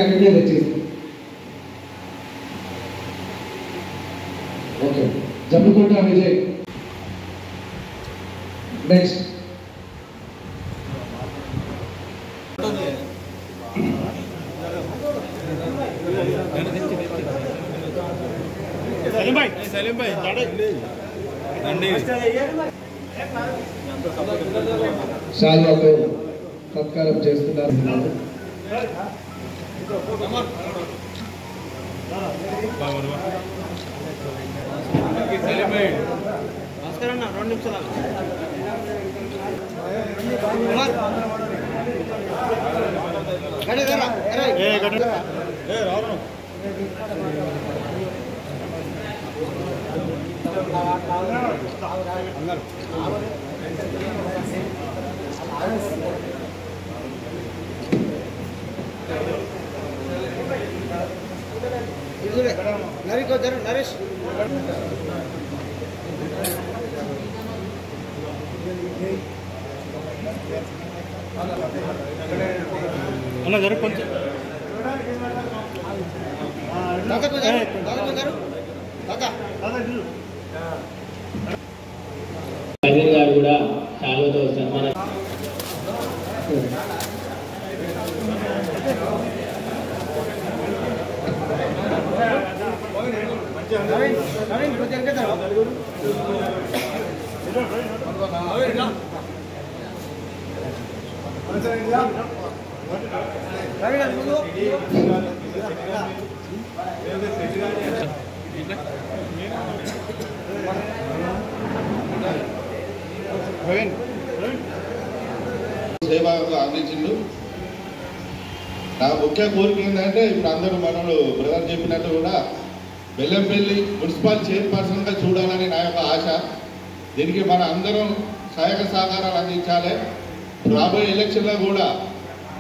అక్కడికే వచ్చేస్తాం. Okay, Jammikunta Vijay. Next Salim భాయ్ శాల్వాతో సత్కారం చేస్తున్నారు. నమస్కారం అన్న, 2 నిమిషాలు. నరేష్ అన్న జరుగు కొంచెం గారు కూడా శాలువాతో సన్మానం. సేవలు అందించిండు. నా ముఖ్య కోరిక ఏంటంటే ఇప్పుడు అందరూ మనలు బ్రదర్ చెప్పినట్టు కూడా బెల్లంపల్లి మున్సిపల్ చైర్పర్సన్గా చూడాలని నా యొక్క ఆశ. దీనికి మన అందరం సహాయక సహకారాలు అందించాలి. రాబోయే ఎలక్షన్లో కూడా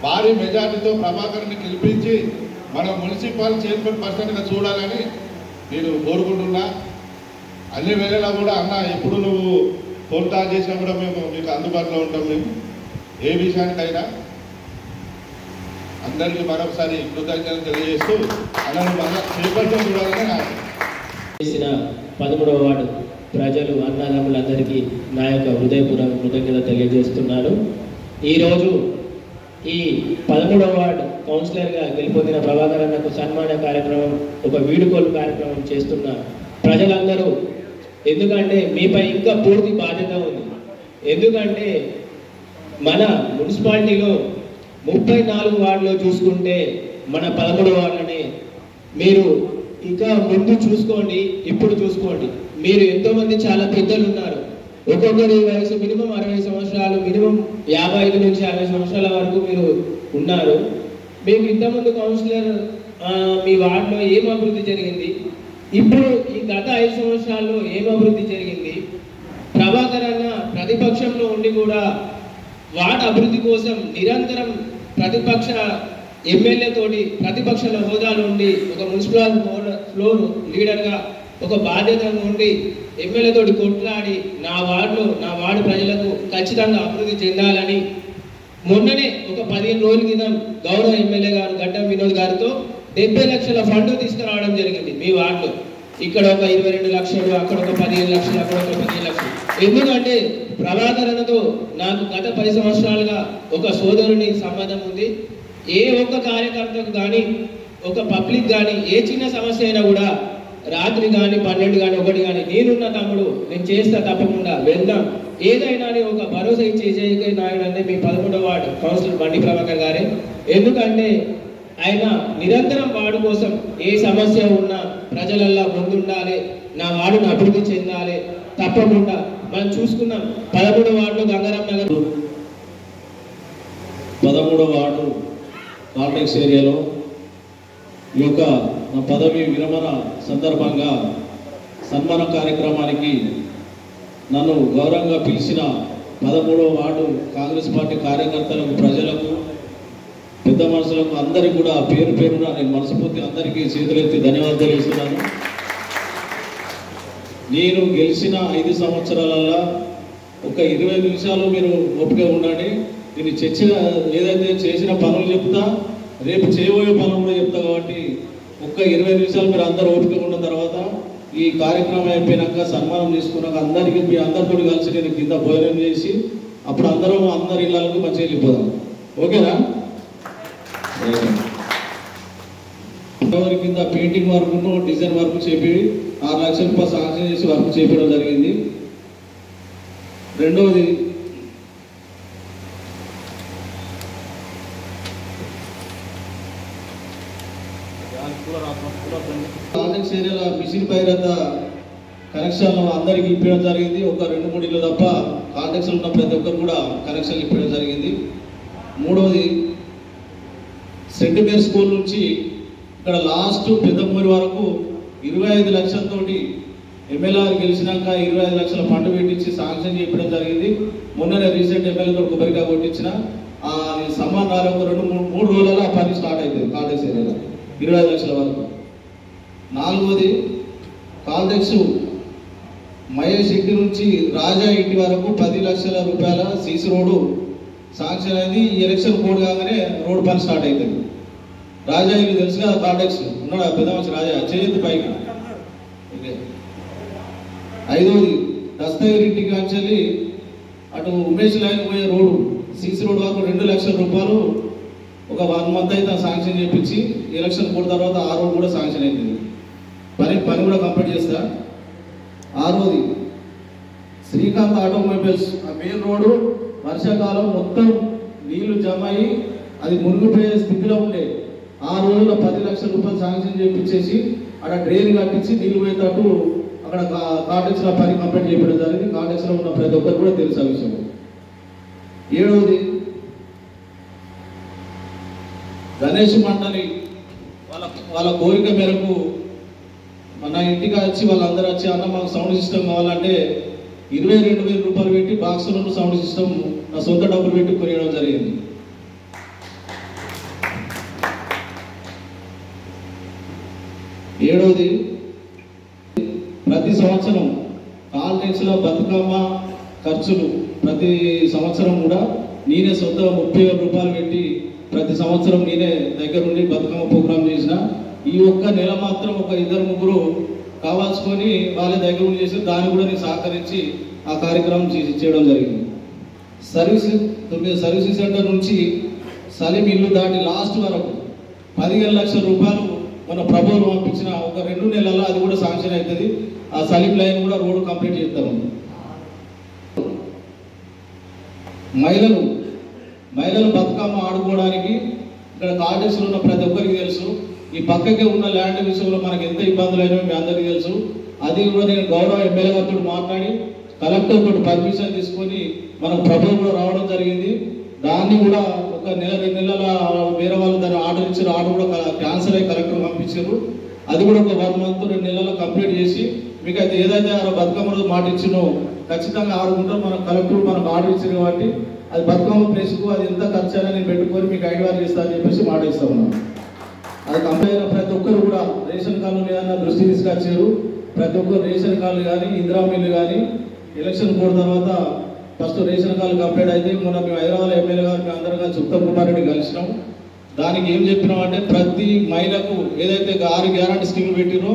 భారీ మెజార్టీతో ప్రభాకర్ని గెలిపించి మన మున్సిపల్ చైర్పర్సన్గా చూడాలని నేను కోరుకుంటున్నా. అన్ని వేళలా కూడా అన్న ఎప్పుడు నువ్వు ఫోన్ కాల్ చేసినా కూడా మేము మీకు అందుబాటులో ఉంటాం. మేము ఏ విషయానికైనా అందరికీ మరొకసారి కృతజ్ఞతలు తెలియజేస్తూ అన్నను మన చైర్పర్సన్ చూడాలని నా చేసిన 13వ వార్డు ప్రజలు అన్నదమ్ములందరికీ నా యొక్క హృదయపూర్వక కృతజ్ఞత తెలియజేస్తున్నాను. ఈరోజు ఈ 13వ వార్డు కౌన్సిలర్గా గెలుపొందిన ప్రభాకర్ అన్నకు సన్మాన కార్యక్రమం, ఒక వీడుకోలు కార్యక్రమం చేస్తున్న ప్రజలందరూ, ఎందుకంటే మీపై ఇంకా పూర్తి బాధ్యత ఉంది. ఎందుకంటే మన మున్సిపాలిటీలో 34 వార్డులో చూసుకుంటే మన 13 వార్డులని మీరు ఇంకా ముందు చూసుకోండి, ఇప్పుడు చూసుకోండి. మీరు ఎంతోమంది చాలా పెద్దలు ఉన్నారు. ఒక్కొక్కరి వయసు మినిమం 60 సంవత్సరాలు, మినిమం 55 నుంచి 60 సంవత్సరాల వరకు మీరు ఉన్నారు. మీకు ఇంతకుముందు కౌన్సిలర్ మీ వార్డులో ఏం అభివృద్ధి జరిగింది, ఇప్పుడు ఈ గత 5 సంవత్సరాల్లో ఏం అభివృద్ధి జరిగింది, ప్రభాకర్ అన్న ప్రతిపక్షంలో ఉండి కూడా వార్డు అభివృద్ధి కోసం నిరంతరం ప్రతిపక్ష ఎమ్మెల్యే తోటి ప్రతిపక్షాల హోదాలో ఉండి ఒక మున్సిపల్ ఫ్లోర్ లీడర్గా ఒక బాధ్యతగా ఉండి ఎమ్మెల్యే తోటి కొట్లాడి నా వార్డు ప్రజలకు ఖచ్చితంగా అభివృద్ధి చెందాలని మొన్ననే ఒక 15 రోజుల క్రితం గౌరవ ఎమ్మెల్యే గారు గడ్డం వినోద్ గారితో 70 లక్షల ఫండ్ తీసుకురావడం జరిగింది మీ వార్డులో. ఇక్కడ ఒక 22 లక్షలు, అక్కడ ఒక 15 లక్షలు, అక్కడ ఒక 15 లక్షలు. ఎందుకంటే ప్రభాకరణతో నాకు గత 10 సంవత్సరాలుగా ఒక సోదరుని సంబంధం ఉంది. ఏ ఒక్క కార్యకర్తకు కానీ, ఒక పబ్లిక్ కానీ ఏ చిన్న సమస్య అయినా కూడా రాత్రి కానీ 12 కానీ 1 కానీ నేనున్న తమ్ముడు, నేను చేస్తా, తప్పకుండా వెళ్దాం, ఏదైనా ఒక భరోసా ఇచ్చే నాయుడు అంటే మీ 11వ వార్డు కౌన్సిలర్ బండి ప్రభాకర్ గారే. ఎందుకంటే ఆయన నిరంతరం వార్డు కోసం ఏ సమస్య ఉన్నా ప్రజలల్లా ముందుండాలి, నా వార్డును అభివృద్ధి చెందాలి. తప్పకుండా మనం చూసుకున్నాం 13వ వార్డులో గంగారాం నగర్, 13వ వార్డు కాంప్లెక్స్ ఏరియాలో ఈ యొక్క నా పదవి విరమణ సందర్భంగా సన్మాన కార్యక్రమానికి నన్ను గౌరవంగా పిలిచిన 13వ వార్డు కాంగ్రెస్ పార్టీ కార్యకర్తలకు, ప్రజలకు, పెద్ద మనుషులకు అందరికీ కూడా పేరు పేరున నేను మనస్ఫూర్తి అందరికీ చేతులెత్తి ధన్యవాదాలు తెలుస్తున్నాను. నేను గెలిచిన 5 సంవత్సరాలలో ఒక 25 నిమిషాలు మీరు ఓపిక ఉండండి. నేను చర్చ ఏదైతే చేసిన పనులు చెప్తా, రేపు చేయబోయే పనులు కూడా చెప్తా కాబట్టి ఒక్క 20 నిమిషాలు మీరు అందరూ ఓపిక ఉన్న తర్వాత ఈ కార్యక్రమం అయిపోయినాక సన్మానం చేసుకున్నాక అందరికీ మీ అందరితో కలిసి నేను కింద భోజనం చేసి అప్పుడు అందరి ఇళ్ళకు మంచిగా వెళ్ళిపోదాం. ఓకేనా? ఎవరి కింద పెయింటింగ్ వర్క్ను డిజైన్ వర్క్ చెప్పి 6 లక్షల రూపాయలు శాంక్షన్ చేసి వర్క్ చేయించడం జరిగింది. రెండవది కాంట్రాక్ట్ ఏరియాల మిషన్ భగీరథ కనెక్షన్ అందరికి ఇప్పడం జరిగింది. ఒక 2-3 ఇళ్ళు తప్ప కాంట్రాక్ట్స్ ఉన్న ప్రతి ఒక్కరు కూడా కనెక్షన్ ఇప్పడం జరిగింది. మూడవది సెంటిమేర్ స్కూల్ నుంచి ఇక్కడ లాస్ట్ పెద్దమూరి వరకు 25 లక్షలతోటి ఎమ్మెల్యే గెలిచినాక 25 లక్షల ఫండ్ పెట్టించి శాంక్షన్ చేయడం జరిగింది. మొన్ననే రీసెంట్ ఎమ్మెల్యేతో కొబ్బరికాయ కొట్టించిన సమాన్ 2-3 రోజులలో ఆ పని స్టార్ట్ అవుతుంది కాంట్రాక్ట్స్ ఏరియాలో 25 లక్షల వరకు. నాలుగవది కాంట్రాక్ట్స్ మహేష్ ఇంటి నుంచి రాజా ఇంటి వరకు 10 లక్షల రూపాయల సీసీ రోడ్డు శాంక్షన్ అయింది. ఈ ఎలక్షన్ కోడ్ కాగానే రోడ్డు పని స్టార్ట్ అవుతుంది. రాజా ఇల్లు తెలుసు కదా, కాంట్రాక్ట్స్ ఉన్నాడు పెద్ద మనిషి రాజా చేయొద్దు పైకి. ఐదవది దస్తగిరి ఇంటికి వచ్చి అటు ఉమేష్ లైన్ పోయే రోడ్డు సీసీ రోడ్ వరకు 2 లక్షల రూపాయలు ఒక 1 మంత్ అయితే శాంక్షన్ చేయించి ఎలక్షన్ కోడ్ తర్వాత ఆ రోడ్ కూడా శాంక్షన్ అయింది. పని కూడా కంప్లీట్ చేస్తా. ఆరవది శ్రీకాంత్ ఆటోమొబైల్స్ ఆ మెయిన్ రోడ్డు వర్షాకాలం మొత్తం నీళ్లు జమ అయ్యి అది మునిగిపోయే స్థితిలో ఉండే. ఆ రోజుల్లో 10 లక్షల రూపాయలు శాంక్షన్ చేయించేసి అక్కడ డ్రైన్ కట్టించి నీళ్లు పోయేటట్టు అక్కడ కాంట్రాక్ట్స్లో పని కంప్లీట్ చేయడం జరిగింది. కాంట్రాక్ట్స్లో ఉన్న ప్రతి ఒక్కరు కూడా తెలుసు ఆ విషయం. ఏడవది గణేష్ మండలి వాళ్ళ కోరిక మేరకు మన ఇంటికి వచ్చి వాళ్ళందరూ వచ్చి అన్న మాకు సౌండ్ సిస్టమ్ కావాలంటే 22,000 రూపాయలు పెట్టి బాక్స్లో సౌండ్ సిస్టమ్ నా సొంత డబ్బులు పెట్టి కొనియడం జరిగింది. ఏడవది ప్రతి సంవత్సరం కాంట్రాక్ట్స్లో బతుకమ్మ ఖర్చులు ప్రతి సంవత్సరం కూడా నేనే సొంత 30,000 రూపాయలు పెట్టి ప్రతి సంవత్సరం నేనే దగ్గర నుండి బతుకమ్మ ప్రోగ్రామ్ చేసిన. ఈ ఒక్క నెల మాత్రం ఒక 2-3 కావాల్సుకొని వాళ్ళ దగ్గర నుండి చేసి దాన్ని కూడా నేను సహకరించి ఆ కార్యక్రమం చేయడం జరిగింది. సర్వీస్ సెంటర్ నుంచి సలీం ఇల్లు దాటి లాస్ట్ వరకు 15 లక్షల రూపాయలు మన ప్రభుత్వం పంపించిన ఒక 2 నెలల్లో అది కూడా శాంక్షన్ అవుతుంది. ఆ సలీం లైన్ కూడా రోడ్డు కంప్లీట్ చేస్తాము. మహిళలు బతుకమ్మ ఆడుకోవడానికి ఇక్కడ కాంట్రాక్ట్స్లో ఉన్న ప్రతి ఒక్కరికి తెలుసు. ఈ పక్కకే ఉన్న ల్యాండ్ విషయంలో మనకు ఎంత ఇబ్బందులు అయినా మీ అందరికీ తెలుసు. అది కూడా నేను గౌరవ ఎమ్మెల్యే గారితో మాట్లాడి కలెక్టర్ తోటి పర్మిషన్ తీసుకొని మనకు ప్రభుత్వం కూడా రావడం జరిగింది. దాన్ని కూడా ఒక 1-2 నెలల వేరే వాళ్ళు దాన్ని ఆర్డర్ ఇచ్చారు. ఆర్డర్ కూడా క్యాన్సిల్ అయ్యి కలెక్టర్ పంపించారు. అది కూడా ఒక 1 మంత్ 2 నెలల్లో కంప్లీట్ చేసి మీకు అయితే ఏదైతే బతుకమ్మ రోజు మాట ఇచ్చినో ఖచ్చితంగా ఆడుకుంటాం. మన కలెక్టర్ మనకు ఆర్డర్ ఇచ్చారు కాబట్టి అది బతుకమ్మ ప్లేస్కు అది ఎంత ఖర్చు అయినా నేను పెట్టుకొని మీకు ఐడియా చేస్తానని చెప్పేసి మాట ఇస్తా ఉన్నాను. అది కంప్లీట్ అయిన ప్రతి ఒక్కరు కూడా రేషన్ కార్డులు ఏదైనా దృష్టి తీసుకొచ్చారు. ప్రతి ఒక్కరు రేషన్ కార్డులు కానీ ఇందిరా మిల్లు కానీ ఎలక్షన్ కోడ్ తర్వాత ఫస్ట్ రేషన్ కార్డులు కంప్లీట్ అయితే మొన్న మేము హైదరాబాద్ ఎమ్మెల్యే గారు మేము అందరం కలిసి ఉత్తమ్ కుమార్ రెడ్డి కలిసినాం. దానికి ఏం చెప్పినాం అంటే ప్రతి మహిళకు ఏదైతే 6 గ్యారంటీ స్కీములు పెట్టినో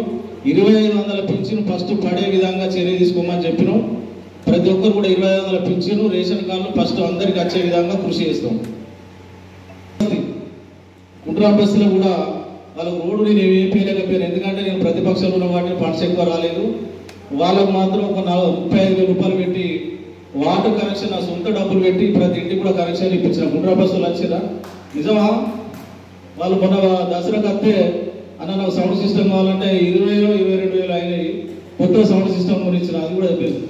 2,500 పింఛను ఫస్ట్ పడే విధంగా చర్య తీసుకోమని చెప్పినాం. ప్రతి ఒక్కరు కూడా 2,500 పింఛను రేషన్ కార్డులు ఫస్ట్ అందరికి వచ్చే విధంగా కృషి చేస్తాం. కుంట్రా బస్సులో కూడా వాళ్ళకు రోడ్డు నేను ఏం చేయలేకపోయాను. ఎందుకంటే నేను ప్రతిపక్షంలో ఉన్న వాటిని ఫండ్స్ ఎక్కువ రాలేదు. వాళ్ళకు మాత్రం ఒక 35,000 రూపాయలు పెట్టి వాటర్ కనెక్షన్ నా సొంత డబ్బులు పెట్టి ప్రతి ఇంటికి కూడా కనెక్షన్ ఇప్పించిన. కుంట్రా బస్సులు వచ్చిరా నిజమా? వాళ్ళు మొన్న దసరాకి వస్తే అన్న నాకు సౌండ్ సిస్టమ్ కావాలంటే 20,000-22,000 అయినాయి. కొత్త సౌండ్ సిస్టమ్ గురించి అది కూడా చెప్పేసి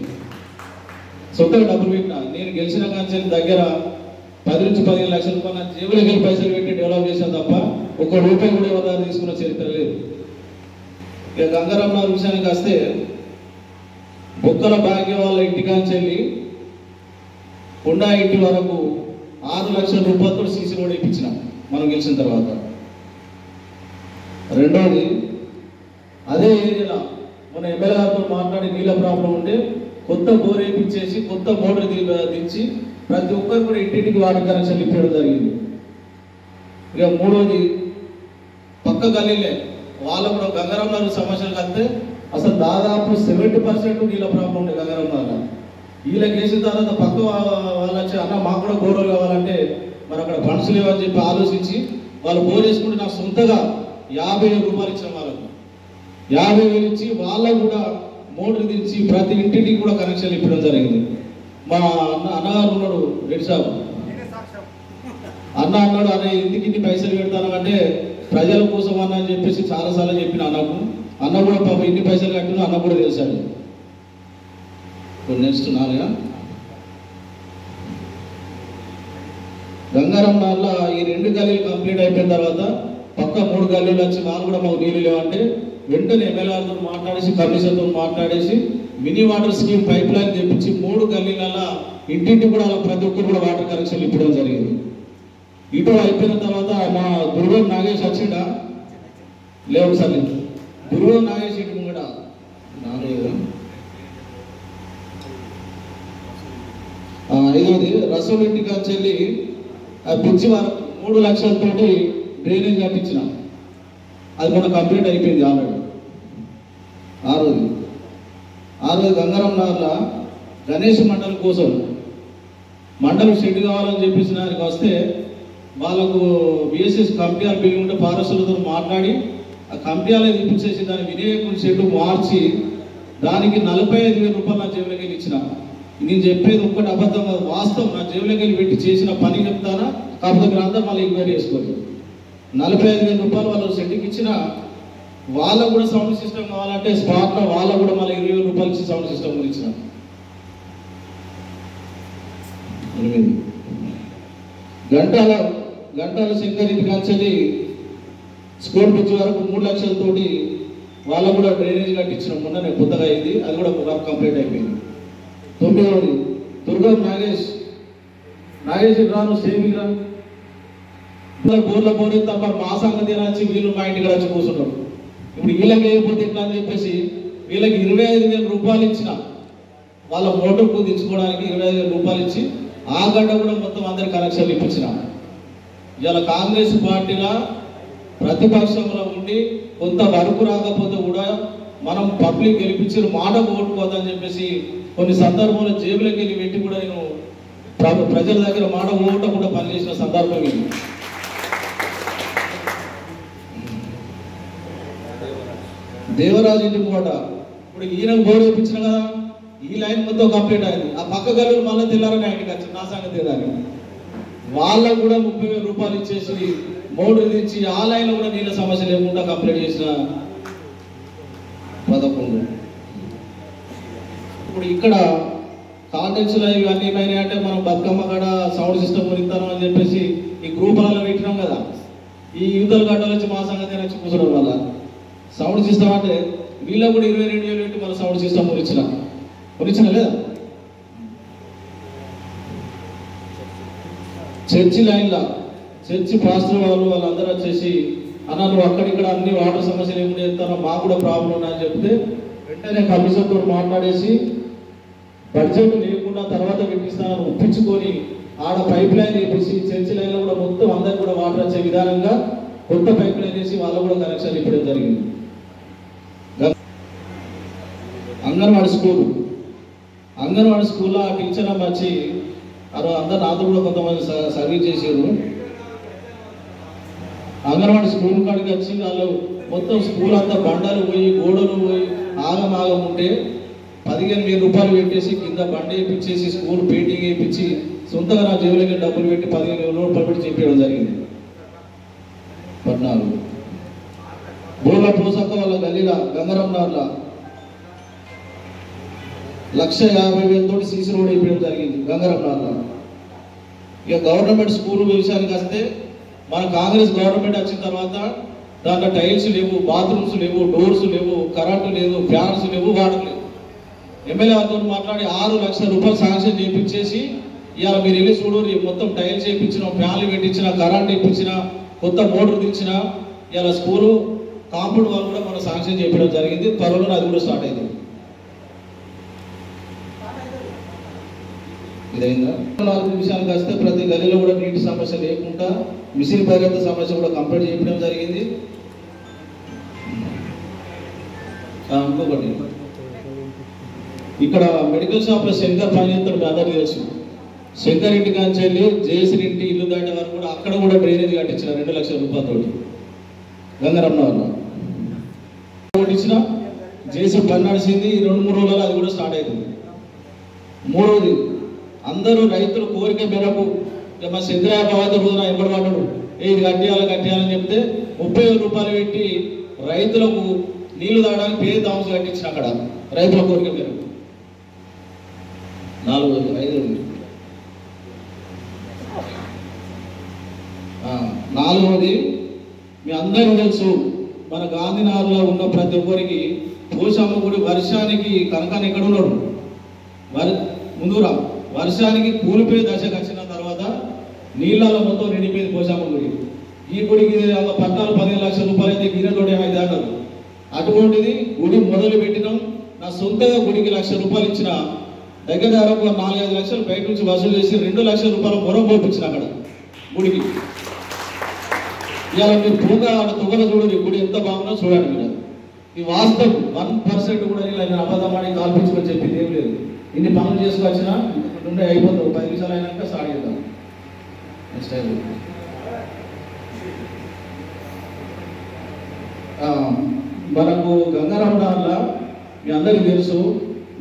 సొంతగా డబ్బులు పెట్టినా. నేను గెలిచిన కానీ దగ్గర 10-15 లక్షల రూపాయలు జేబులోకి వెళ్ళి పైసలు పెట్టి డెవలప్ చేశాను తప్ప ₹1 కూడా ఎవరు తీసుకున్న చరిత్ర లేదు. ఇక గంగారామరావు విషయానికి వస్తే బొక్కల భాగ్య వాళ్ళ ఇంటికాంచి వెళ్ళి కొండా ఇంటి వరకు 6 లక్షల రూపాయలతో సీసీ రోడ్ ఇప్పించినాం మనం గెలిచిన తర్వాత. రెండవది అదే ఏరియాలో మన ఎమ్మెల్యే గారితో మాట్లాడి నీళ్ళ ప్రాబ్లం ఉంటే కొత్త బోర్ వేయించేసి కొత్త మోటార్ దించి ప్రతి ఒక్కరు కూడా ఇంటింటికి వాటర్ కనెక్షన్ ఇప్పడం జరిగింది. ఇక మూడోది పక్క గల్లీలే వాళ్ళ కూడా గంగారాంనగర్ సమస్యలు కలిస్తే అసలు దాదాపు 70% నీళ్ళ ప్రాబ్లం ఉండే గంగారాంనగర్. వీళ్ళకి వేసిన తర్వాత పక్క వాళ్ళు వచ్చి అన్న మాకు కూడా గోడలు కావాలంటే మరి అక్కడ ఫండ్స్ లేవని చెప్పి ఆలోచించి వాళ్ళు బోర్ చేసుకుంటే నాకు సొంతగా 50,000 రూపాయలు ఇచ్చిన వాళ్ళకు 50,000 ఇచ్చి వాళ్ళకు కూడా మోటార్ దించి ప్రతి ఇంటికి కూడా కనెక్షన్ ఇప్పడం జరిగింది. మా అన్నగారు ఉన్నాడు రెడ్డి సాబ్ అన్నాడు అరే ఇంటికి పైసలు పెడతాను అంటే ప్రజల కోసం అన్న అని చెప్పేసి చాలాసార్లు చెప్పిన అన్న కూడా పాప ఇన్ని పైసలు కట్టినా అన్న కూడా తెలిసాడు. నెక్స్ట్ నాలుగా గంగారాంనగర్ల ఈ 2 గల్లీలు కంప్లీట్ అయిపోయిన తర్వాత పక్క 3 గల్లీలు వచ్చి వాళ్ళు కూడా మాకు నీళ్ళు లేవంటే వెంటనే ఎమ్మెల్యేతో మాట్లాడేసి కమిషన్తో మాట్లాడేసి mini water scheme pipe line తెప్పించి 3 గల్లీలలో ఇంటింటి కూడా ప్రతి ఒక్కరు కూడా వాటర్ కనెక్షన్ ఇప్పడం జరిగింది. ఇటు అయిపోయిన తర్వాత మా దుర్గం నాగేష్ వచ్చిండా లేవు సార్ దుర్గం నాగేష్ ఇటు కూడా ఐదోది రసోల్ ఇంటికి వచ్చి ఆ పిచ్చి వరకు 3 లక్షలతోటి డ్రైనేజ్ కట్టించిన అది కూడా కంప్లీట్ అయిపోయింది ఆల్రెడీ. ఆరోజు గంగారాంనగర్ల గణేష్ మండలి కోసం మండలి షెడ్ కావాలని చెప్పేసి దానికి వస్తే వాళ్ళకు బిఎస్ఎస్ కంపెనీ బిల్లు ఉంటే పారసులతో మాట్లాడి ఆ కంపెనీ తెప్పించేసి దాని వినియోగం షెడ్ మార్చి దానికి 45,000 రూపాయలు నా జేబులోకి వెళ్ళి ఇచ్చిన. నేను చెప్పేది ఒక్కటి అబద్ధం కాదు, వాస్తవం. నా జేబులోకి వెళ్ళి పెట్టి చేసిన పని చెప్తానా, కాకపోతే మీరు అందరూ మళ్ళీ ఎంక్వైరీ చేసుకోండి. 45,000 రూపాయలు వాళ్ళు షెడ్కి ఇచ్చిన. వాళ్ళకు కూడా సౌండ్ సిస్టమ్ కావాలంటే స్పాట్లో వాళ్ళకు కూడా మళ్ళీ 20,000 రూపాయలు ఇచ్చి సౌండ్ సిస్టమ్ కూడా ఇచ్చిన. గంటాల శంకర్ కాల్చని స్కూల్ పిచ్చి వరకు 3 లక్షలతోటి వాళ్ళకు కూడా డ్రైనేజ్ కట్టించిన. మొన్ననే కొత్తగా అయింది, అది కూడా వర్క్ కంప్లీట్ అయిపోయింది. 9వది దుర్గం నాగేష్ రాను సేవింగ్ రా బోర్ల బోర్ తప్ప మా సంగతి వచ్చి వీళ్ళు మా ఇంటికి వచ్చి కూర్చుంటారు. ఇప్పుడు వీళ్ళకి వేయకపోతే ఎట్లా అని చెప్పేసి వీళ్ళకి 25,000 రూపాయలు ఇచ్చిన. వాళ్ళ మోటార్కు తెచ్చుకోవడానికి 25,000 రూపాయలు ఇచ్చి ఆ గడ్డ కూడా మొత్తం అందరికి కనెక్షన్లు ఇప్పించిన. ఇవాళ కాంగ్రెస్ పార్టీలో ప్రతిపక్షంలో ఉండి కొంత వరకు రాకపోతే కూడా మనం పబ్లిక్ గెలిపించిన మాట ఓటుకోదని చెప్పేసి కొన్ని సందర్భంలో జేబులోకి వెళ్ళి పెట్టి కూడా నేను ప్రజల దగ్గర మాట ఓటకుండా పనిచేసిన సందర్భం ఇది. దేవరాజు ఇంటి కోట ఇప్పుడు ఈయనకు బోర్ వేయించిన కదా, ఈ లైన్ మొత్తం కంప్లీట్ అయింది. ఆ పక్క గల్లీలు మళ్ళీ తెల్లారని ఇంటికి వచ్చింది. నా సంగతి దాన్ని వాళ్ళకు కూడా 30,000 రూపాయలు ఇచ్చేసి మోటార్ తెచ్చి ఆ లైన్లో కూడా నీళ్ళ సమస్య లేకుండా కంప్లీట్ చేసిన 11. ఇప్పుడు ఇక్కడ కాంటాక్ట్స్లో ఇవన్నీ ఏమైనా అంటే మనం బతుకమ్మ కాడ సౌండ్ సిస్టమ్ ఇస్తాను అని చెప్పేసి ఈ గ్రూపులలో పెట్టినాం కదా. ఈ యువతల గడ్డలు వచ్చి మా సంగతి వచ్చి కూర్చోడం వల్ల సౌండ్ సిస్టమ్ అంటే వీళ్ళకు కూడా 22,000 పెట్టి మన సౌండ్ సిస్టమ్ కొనిచ్చిన లేదా. చర్చి లైన్లో చర్చి పాస్టర్ వాళ్ళందరూ వచ్చేసి అన్న నువ్వు అక్కడిక్కడ అన్ని వాటర్ సమస్యలు ఏమి చేస్తానో మాకు కూడా ప్రాబ్లం ఉన్నాయని చెప్తే వెంటనే కమిషన్తో మాట్లాడేసి బడ్జెట్ లేకుండా తర్వాత పెట్టిస్తానని ఒప్పించుకొని ఆడ పైప్ లైన్ వేసి చర్చి లైన్లో కూడా మొత్తం అందరికి కూడా వాటర్ వచ్చే విధానంగా కొత్త పైప్ లైన్ వేసి వాళ్ళకు కూడా కనెక్షన్ ఇవ్వడం జరిగింది. అంగన్వాడీ స్కూల్లో ఆ టీచర్ అమ్మ వచ్చి అందరు నాతో కూడా కొంతమంది సర్వీస్ చేసారు. అంగన్వాడీ స్కూల్ కాడికి వచ్చి వాళ్ళు మొత్తం స్కూల్ అంతా బండలు పోయి గోడలు పోయి ఆగం ఉంటే 15,000 రూపాయలు పెట్టేసి కింద బండ వేయించేసి స్కూల్ పెయింటింగ్ వేయించి సొంతగా నా జేబులకి డబ్బులు పెట్టి 15,000 రూపాయలు పెట్టి చెప్పేయడం జరిగింది. 14 బోర్ల పోసక్క వాళ్ళ గల్లీల గంగారాంనగర్ల 1,50,000 తోటి సీసీ రోడ్ వేయడం జరిగింది గంగారాంనగర్లో. ఇక గవర్నమెంట్ స్కూల్ విషయానికి వస్తే మన కాంగ్రెస్ గవర్నమెంట్ వచ్చిన తర్వాత దాంట్లో టైల్స్ లేవు, బాత్రూమ్స్ లేవు, డోర్స్ లేవు, కరెంటు లేదు, ఫ్యాన్స్ లేవు, వాటర్ లేవు. ఎమ్మెల్యేతో మాట్లాడి 6 లక్షల రూపాయలు శాంక్షన్ చేయించేసి ఇవాళ మీరు వెళ్ళి చూడరు మొత్తం టైల్స్ వేయించిన, ఫ్యాన్లు పెట్టించిన, కరెంట్ ఇప్పించిన, కొత్త మోటార్ తెచ్చిన. ఇవాళ స్కూలు కాంపౌండ్ వాళ్ళు కూడా మనం శాంక్షన్ చేయడం జరిగింది. త్వరలో అది కూడా స్టార్ట్ అయింది. ఇదైందా 4 నిమిషాలకు వస్తే ప్రతి గదిలో కూడా నీటి సమస్య లేకుండా మిషన్ భగీరథ సమస్య కూడా కంప్లీట్ చేయడం జరిగింది. ఇంకొకటి ఇక్కడ మెడికల్ షాప్లో శంకర్ పనిచేస్తాడు, మీ అందరికీ తెలుసు. శంకర్ ఇంటి కాంచి వెళ్ళి జేసీ ఇంటి ఇల్లు దాటే వరకు కూడా అక్కడ కూడా డ్రైనేజ్ కట్టించిన 2 లక్షల రూపాయలతో గంగారమ్మ వల్ల ఇచ్చిన జేసీ పని నడిచింది. ఈ 2-3 రోజులలో అది కూడా స్టార్ట్ అవుతుంది. మూడవది, అందరూ రైతుల కోరిక మేరకు మా చంద్రయ్య బాబాతో రోజున ఎప్పటి వాడు ఇది కట్టియాలని చెప్తే 30,000 రూపాయలు పెట్టి రైతులకు నీళ్లు తాగడానికి పేరు తామస్ కట్టించిన అక్కడ రైతుల కోరిక మేరకు 4-5. నాలుగవది, మీ అందరికీ తెలుసు మన గాంధీనగర్లో ఉన్న ప్రతి ఒక్కరికి పోషమ్మ గుడి వర్షానికి కనకాన్ని ఎక్కడ ఉన్నాడు ముందురా వర్షానికి కూలిపోయే దశకు వచ్చిన తర్వాత నీళ్ళలో మొత్తం నిండిపోయింది పోషమ్మ గుడి. ఈ గుడికి 14-15 లక్షల రూపాయలు అయితే గిన్నెలోనే 5 అన్నారు. అటువంటిది గుడి మొదలు పెట్టినాం. నా సొంతగా గుడికి 1 లక్ష రూపాయలు ఇచ్చిన, దగ్గర 4-5 లక్షలు బయట నుంచి వసూలు చేసి 2 లక్షల రూపాయలు మొరం పోపించిన అక్కడ గుడికి. ఇవాళ మీరు పూగా తొగలు చూడండి, గుడి ఎంత బాగుందో చూడండి. మీరు ఈ వాస్తవం 1% కూడా ఇలా అబద్ధమాడి కాల్పించుకొని చెప్పింది ఏం లేదు. ఇన్ని పనులు చేసుకొచ్చినా నుండి అయిపోతుంది. 10 నిమిషాలు అయినాక స్టార్ట్ చేద్దాం. నెక్స్ట్ టైం మనకు గంగారామనగర్లో మీ అందరికీ తెలుసు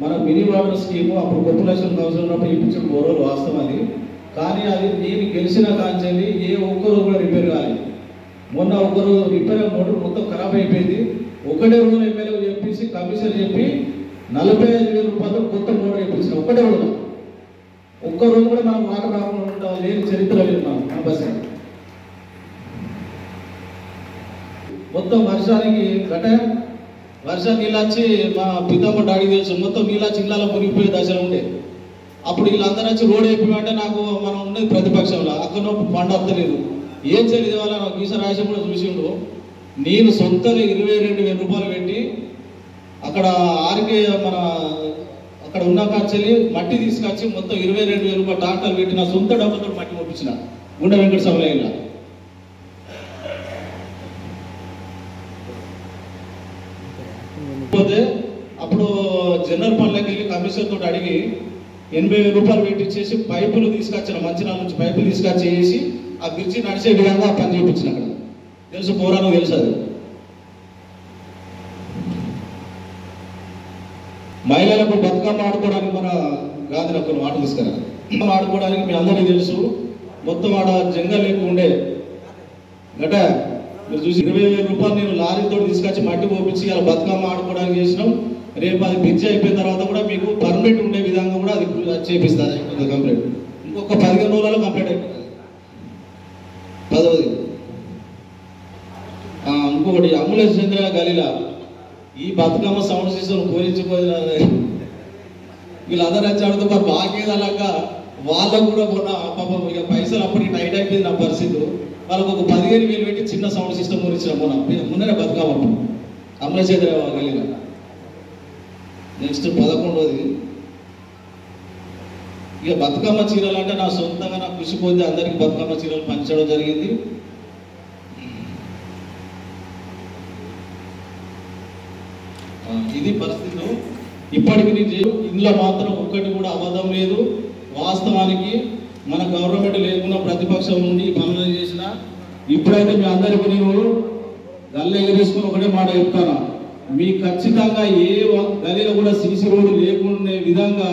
మన మినీ వాటర్ స్కీము అప్పుడు పాపులేషన్ కౌన్సిల్ ఉన్నప్పుడు ఇప్పించిన బోరోలు వాస్తవం అది. కానీ అది నేను గెలిచిన కాంచెల్లి ఏ ఒక్కరు కూడా రిపేర్ కాలేదు. మొన్న ఒకరు రిపేర్ మోటార్ మొత్తం ఖరాబ్ అయిపోయింది. ఒకటే రోజులు ఎమ్మెల్యే చెప్పేసి కమిషన్ చెప్పి 45,000 రూపాయలు కొత్త మోటార్ వేయించిన ఒకటే రోజు. ఒక్క రోజు కూడా మనం వాటర్ రాకుండా లేని చరిత్ర లేదు మన బస్. మొత్తం వర్షానికి వర్షం నీళ్ళు వచ్చి మా పితమ్మ డాడీకి తెలుసు మొత్తం నీళ్ళు వచ్చి ఇళ్ళలో మునిగిపోయే దశలో ఉండే. అప్పుడు వీళ్ళందరూ వచ్చి రోడ్ అయిపోయింటే నాకు మనం ఉండేది ప్రతిపక్షంలో అక్కడ ఫండ్ వస్తలేదు. ఏం చేయలేదు వాళ్ళ గీస రాశి కూడా చూసిండు. నేను సొంతంగా 22,000 రూపాయలు పెట్టి అక్కడ ఆర్కే మన అక్కడ ఉన్న ఖర్చుని మట్టి తీసుకొచ్చి మొత్తం 22,000 రూపాయలు ట్రాక్టర్ పెట్టి నా సొంత డబ్బులతో మట్టి పంపించిన గుండె వెంకట సభలో. పోతే అప్పుడు జనరల్ పనులకు వెళ్ళి కమిషన్ తోటి అడిగి 80,000 రూపాయలు పెట్టించేసి పైపులు తీసుకొచ్చిన మంచిర్యాల నుంచి పైపులు తీసుకొచ్చేసి ఆ బ్రిడ్జి నడిచే విధంగా పని చేయించిన. అక్కడ తెలుసు పోరాను తెలుసు. అది మహిళలకు బతుకమ్మ ఆడుకోవడానికి మన గాంధీనగర్ ఆట తీసుకురా ఆడుకోవడానికి మీ అందరికీ తెలుసు. మొత్తం ఆడ జంగల్ ఎక్కువ ఉండే గట మీరు చూసి 20,000 రూపాయలు నేను లారీతో తీసుకొచ్చి మట్టి పోపించి అలా బతుకమ్మ ఆడుకోవడానికి చేసినాం. రేపు అది బ్రిడ్జ్ అయిపోయిన తర్వాత కూడా మీకు పర్మనెంట్ ఉండే విధంగా కూడా అది చేపిస్తుంది. కంప్లీట్ ఇంకొక 15 రోజులలో కంప్లీట్ అయిపోతుంది. 10వది ఇంకొకటి అంబులెన్స్ చంద్ర గలీలా ఈ బతుకమ్మ సౌండ్ సిస్టమ్ పోలించిపోయిన వీళ్ళందరూ వచ్చి ఆడుతూ మరి బాగేదలాగా వాళ్ళకు కూడా మొన్న పాపం ఇక పైసలు అప్పటికి టైట్ అయిపోయింది నా పరిస్థితి. వాళ్ళకు ఒక 15,000 పెట్టి చిన్న సౌండ్ సిస్టమ్ గురించిన మొన్ననే బతుకమ్మ అంబులెన్స్ చంద్ర గలీలా. నెక్స్ట్ 11వది ఇక బతుకమ్మ చీరలు అంటే నా సొంతంగా నాకు కృషి పొంది అందరికి బతుకమ్మ చీరలు పంచడం జరిగింది. ఇది పరిస్థితి. ఇప్పటికి నేను ఇందులో మాత్రం ఒక్కటి కూడా అబద్ధం లేదు. వాస్తవానికి మన గవర్నమెంట్ లేకుండా ప్రతిపక్షం నుండి పనులు చేసిన ఇప్పుడైతే మీ అందరికీ నేను గల్లెగరేసుకుని ఒకటే మాట చెప్తాను. మీకు ఖచ్చితంగా ఏ గలీలో కూడా సీసీ రోడ్డు లేకుండే విధంగా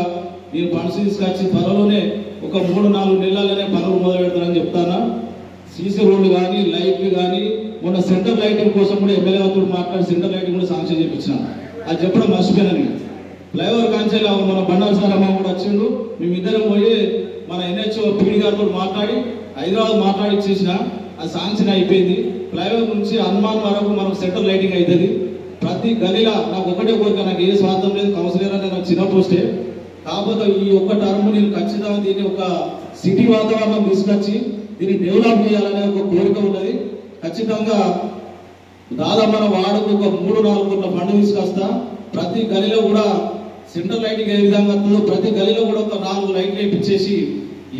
నేను ఫండ్స్ తీసుకొచ్చి త్వరలోనే ఒక 3-4 నెలలనే పనులు మొదలు పెడతానని చెప్తానా. సీసీ రోడ్డు కానీ లైట్లు కానీ మొన్న సెంటర్ లైటింగ్ కోసం కూడా ఎమ్మెల్యే గారితో మాట్లాడి సెంటర్ లైటింగ్ కూడా శాంక్షన్ చేయించిన. అది చెప్పడం మర్చిపోయానని. ఫ్లైఓవర్ కాన్సెల్ మన బండారు సారమ్మ కూడా వచ్చిండు. మేమిద్దరం పోయి మన NHO పీడి గారితో మాట్లాడి హైదరాబాద్ మాట్లాడి చేసిన అది శాంక్షన్ అయిపోయింది. ఫ్లైఓవర్ నుంచి హనుమాన్ వరకు మనకు సెంటర్ లైటింగ్ అవుతుంది. ప్రతి గలీలా నాకు ఒకటే కోరిక, నాకు ఏ స్వార్థం లేదు. కౌన్సిలర్ అంటే నాకు చిన్న పోస్టే. కాకపోతే ఈ ఒక్క టర్మ్ నేను ఖచ్చితంగా దీన్ని ఒక సిటీ వాతావరణం తీసుకొచ్చి దీన్ని డెవలప్ చేయాలనే ఒక కోరిక ఉన్నది. ఖచ్చితంగా దాదాపు మన వార్డుకు ఒక 3-4 కోట్ల ఫండ్ తీసుకొస్తా. ప్రతి గలీలో కూడా సెంటర్ లైటింగ్ ఏ విధంగా వస్తుందో ప్రతి గలీలో కూడా ఒక 4 లైట్లు వేయించేసి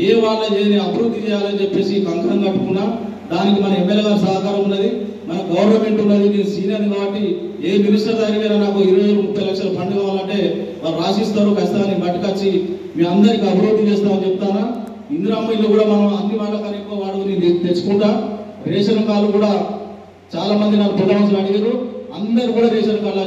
ఏ వాళ్ళ చేయని అభివృద్ధి చేయాలని చెప్పేసి కంకణం కట్టుకున్నా. దానికి మన ఎమ్మెల్యే గారి సహకారం ఉన్నది, మన గవర్నమెంట్ ఉన్నది. నేను సీనియర్ కాబట్టి ఏ మినిస్టర్ దగ్గర నాకు 20-30 లక్షల ఫండ్ కావాలంటే వాళ్ళు రాసిస్తారు. ఖచ్చితంగా బట్టుకొచ్చి మీ అందరికి అభివృద్ధి చేస్తామని చెప్తానా. ఇందిరమ్మ ఇల్లు కూడా మనం అన్ని వాళ్ళకన్నా ఎక్కువ వాడుకుని తెచ్చుకుంటా. రేషన్ కార్డు కూడా చాలా మంది నాకు ప్రధానమంత్రి అడిగారు, అందరు కూడా రేషన్ కార్డు